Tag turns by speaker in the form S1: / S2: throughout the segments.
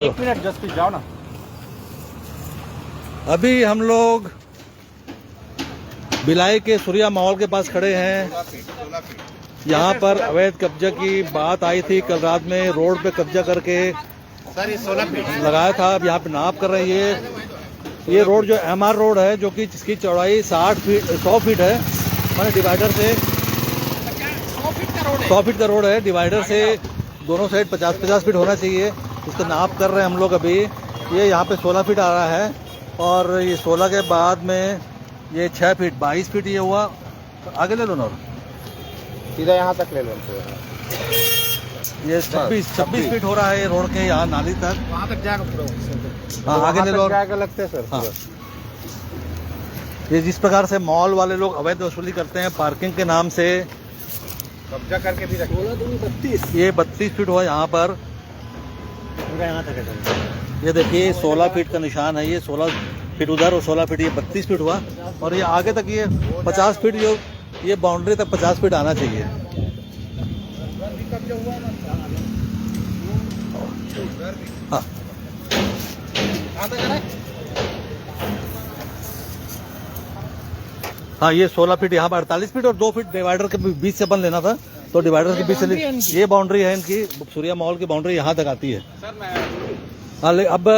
S1: एक मिनट जसप्रीत जाओ ना।
S2: अभी हम लोग भिलाई के सूर्या मॉल के पास खड़े हैं। यहाँ पर अवैध कब्जा की बात आई थी कल रात में, रोड पे कब्जा करके लगाया था। अब यहाँ पे नाप कर रहे हैं। ये रोड जो MR रोड है, जो कि जिसकी चौड़ाई 100 फीट है, मैंने डिवाइडर से 100 फीट का रोड है। डिवाइडर से दोनों साइड 50-50 फीट होना चाहिए। उसको नाप कर रहे हैं हम लोग अभी। ये यहाँ पे 16 फीट आ रहा है और ये 16 के बाद में ये 6 फीट 22 फीट ये हुआ। तो आगे ले लो ना,
S1: सीधा यहाँ तक ले लो।
S2: ये 26 फीट हो रहा है ये रोड के यहाँ नाली तक।
S1: वहाँ तक जाएगा।
S2: हाँ आगे ले लो।
S1: जाएगा लगता है सर।
S2: हाँ। ये जिस प्रकार से मॉल वाले लोग अवैध वसूली करते हैं पार्किंग के नाम से,
S1: कब्जा करके भी रखो।
S2: ये 32 फीट हुआ यहाँ पर।
S1: यहाँ तक है।
S2: ये देखिए 16 फीट का निशान है। ये 16 फीट उधर और 16 फीट, ये 32 फीट हुआ। और ये आगे तक ये 50 फीट, जो ये बाउंड्री तक 50 फीट आना चाहिए। हाँ हाँ, ये 16 फीट यहाँ पर 48 फीट और 2 फीट डिवाइडर के बीच से बन लेना था। तो डिवाइडर के बीच से ये बाउंड्री है इनकी, सूर्या मॉल की बाउंड्री यहाँ तक आती है। हाँ, अब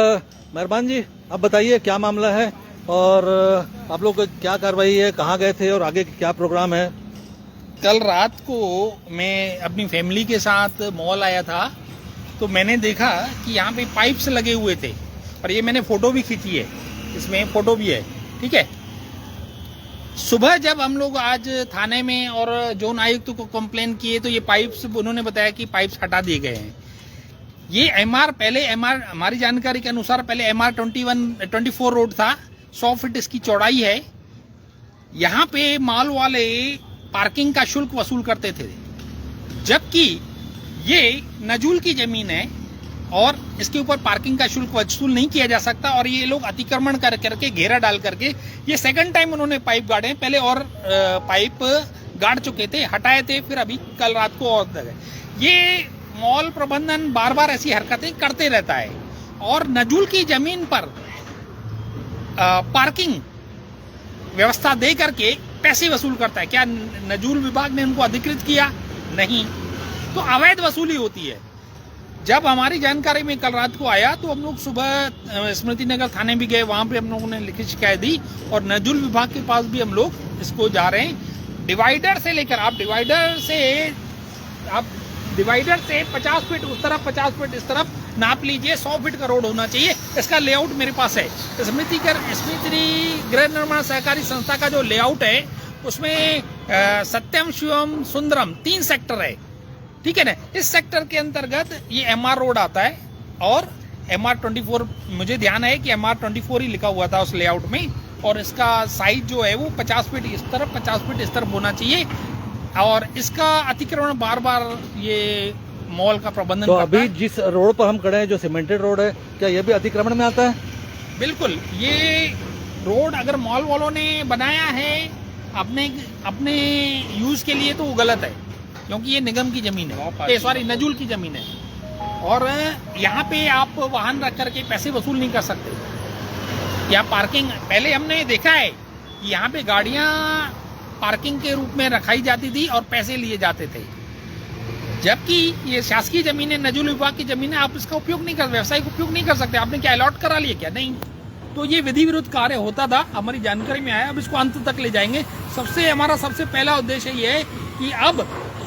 S2: मेहरबान जी अब बताइए क्या मामला है और आप लोग क्या कार्रवाई है, कहाँ गए थे और आगे क्या प्रोग्राम है?
S3: कल रात को मैं अपनी फैमिली के साथ मॉल आया था, तो मैंने देखा कि यहाँ पे पाइप्स लगे हुए थे और ये मैंने फोटो भी खींची है, इसमें फोटो भी है, ठीक है। सुबह जब हम लोग आज थाने में और जोन आयुक्त को कंप्लेन किए तो ये पाइप्स, उन्होंने बताया कि पाइप्स हटा दिए गए हैं। ये पहले हमारी जानकारी के अनुसार पहले MR 24 रोड था, 100 फीट इसकी चौड़ाई है। यहाँ पे मॉल वाले पार्किंग का शुल्क वसूल करते थे, जबकि ये नजूल की जमीन है और इसके ऊपर पार्किंग का शुल्क वसूल नहीं किया जा सकता। और ये लोग अतिक्रमण करके घेरा डाल करके, ये सेकंड टाइम उन्होंने पाइप गाड़े हैं। पहले और पाइप गाड़ चुके थे, हटाए थे, फिर अभी कल रात को और गए। ये मॉल प्रबंधन बार बार ऐसी हरकतें करते रहता है और नजूल की जमीन पर पार्किंग व्यवस्था दे करके पैसे वसूल करता है। क्या नजूल विभाग ने उनको अधिकृत किया? नहीं। तो अवैध वसूली होती है। जब हमारी जानकारी में कल रात को आया तो हम लोग सुबह स्मृति नगर थाने भी गए, वहां पे हम लोगों ने लिखित शिकायत दी और नजूल विभाग के पास भी हम लोग इसको जा रहे हैं। डिवाइडर से लेकर आप डिवाइडर से 50 फीट उस तरफ 50 फीट इस तरफ नाप लीजिए। 100 फीट का रोड होना चाहिए। इसका लेआउट मेरे पास है। स्मृति गृह निर्माण सहकारी संस्था का जो लेआउट है उसमें सत्यम शिवम सुंदरम 3 सेक्टर है, ठीक है ना। इस सेक्टर के अंतर्गत ये MR रोड आता है और MR 24, मुझे ध्यान है कि MR 24 ही लिखा हुआ था उस लेआउट में। और इसका साइज जो है वो 50 फीट इस तरफ 50 फीट इस तरफ होना चाहिए। और इसका अतिक्रमण बार बार ये मॉल का प्रबंधन
S2: तो
S3: करता
S2: अभी जिस रोड पर हम खड़े हैं, जो सीमेंटेड रोड है, क्या ये भी अतिक्रमण में आता है?
S3: बिल्कुल। ये रोड अगर मॉल वालों ने बनाया है अपने यूज के लिए तो वो गलत है, क्योंकि ये निगम की जमीन है, सॉरी नजूल की जमीन है। और यहाँ पे आप वाहन रख करके पैसे वसूल नहीं कर सकते। यहाँ पार्किंग, पहले हमने देखा है कि यहाँ पे गाड़ियां पार्किंग के रूप में रखाई जाती थी और पैसे लिए जाते थे, जबकि ये शासकीय जमीन है, नजूल विभाग की जमीन है। आप इसका उपयोग नहीं कर, व्यावसायिक उपयोग नहीं कर सकते। आपने क्या अलॉट करा लिया क्या? नहीं। तो ये विधि विरुद्ध कार्य होता था, हमारी जानकारी में आया। अब इसको अंत तक ले जाएंगे। हमारा सबसे पहला उद्देश्य ये है कि अब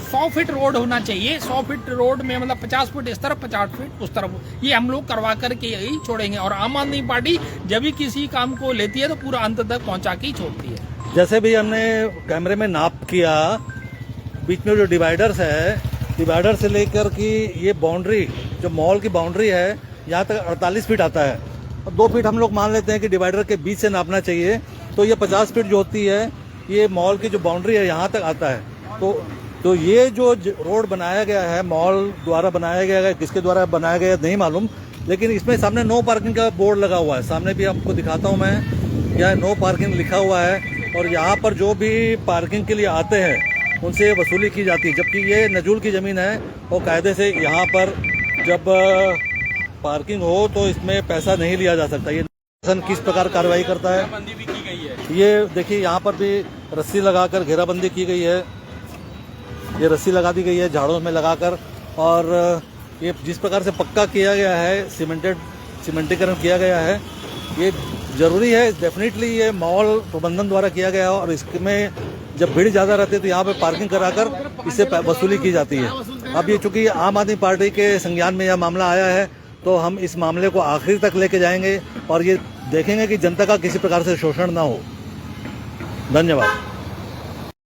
S3: 100 फीट रोड होना चाहिए। 100 फीट रोड में मतलब 50 फीट इस तरफ 50 फीट उस तरफ, ये हम लोग करवा करके यही छोड़ेंगे। और आम आदमी पार्टी जब भी किसी काम को लेती है तो पूरा अंत तक पहुंचा के ही छोड़ती है।
S2: जैसे भी हमने कैमरे में नाप किया, बीच में जो डिवाइडर्स है, डिवाइडर से लेकर की ये बाउंड्री, जो मॉल की बाउंड्री है, यहाँ तक 48 फीट आता है। और 2 फीट हम लोग मान लेते हैं कि डिवाइडर के बीच से नापना चाहिए। तो ये 50 फीट जो होती है, ये मॉल की जो बाउंड्री है यहाँ तक आता है। तो ये जो रोड बनाया गया है, मॉल द्वारा बनाया गया है, किसके द्वारा बनाया गया नहीं मालूम, लेकिन इसमें सामने नो पार्किंग का बोर्ड लगा हुआ है। सामने भी आपको दिखाता हूँ मैं, यहाँ नो पार्किंग लिखा हुआ है। और यहाँ पर जो भी पार्किंग के लिए आते हैं उनसे वसूली की जाती है, जबकि ये नजूल की ज़मीन है और कायदे से यहाँ पर जब पार्किंग हो तो इसमें पैसा नहीं लिया जा सकता। ये शासन किस प्रकार कार्रवाई करता है।
S3: बंदी भी की गई है।
S2: ये देखिए यहाँ पर भी रस्सी लगाकर घेराबंदी की गई है। ये रस्सी लगा दी गई है झाड़ों में लगाकर, और ये जिस प्रकार से पक्का किया गया है, सीमेंटीकरण किया गया है, ये जरूरी है। डेफिनेटली ये मॉल प्रबंधन द्वारा किया गया है, और इसमें जब भीड़ ज़्यादा रहती है तो यहाँ पे पार्किंग कराकर इससे वसूली की जाती है। अब ये चूंकि आम आदमी पार्टी के संज्ञान में यह मामला आया है, तो हम इस मामले को आखिर तक लेके जाएंगे और ये देखेंगे कि जनता का किसी प्रकार से शोषण ना हो। धन्यवाद।